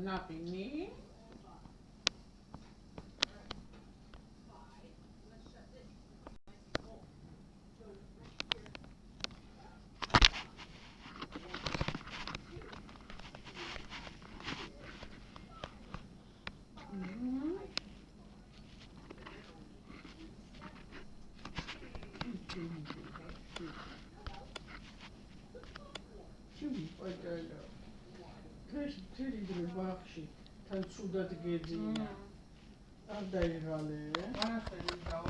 Nothing. Teri bakshi tan sudat gedziya ar daigale anaseli dao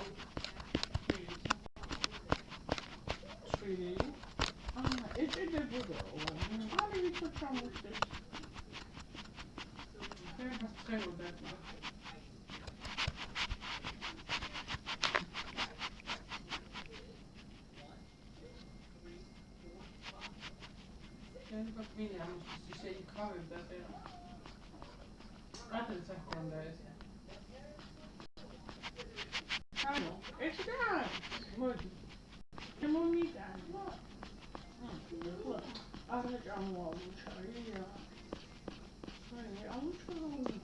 chvili eჭედებოდა არის ვიცი ჩამოსდეს ეს შეუდა But me, I'm saying covered that there. That's a second, guys. Hello, it's done. Good. Come on, me, Dan. What? I'm going to try it. I'm trying to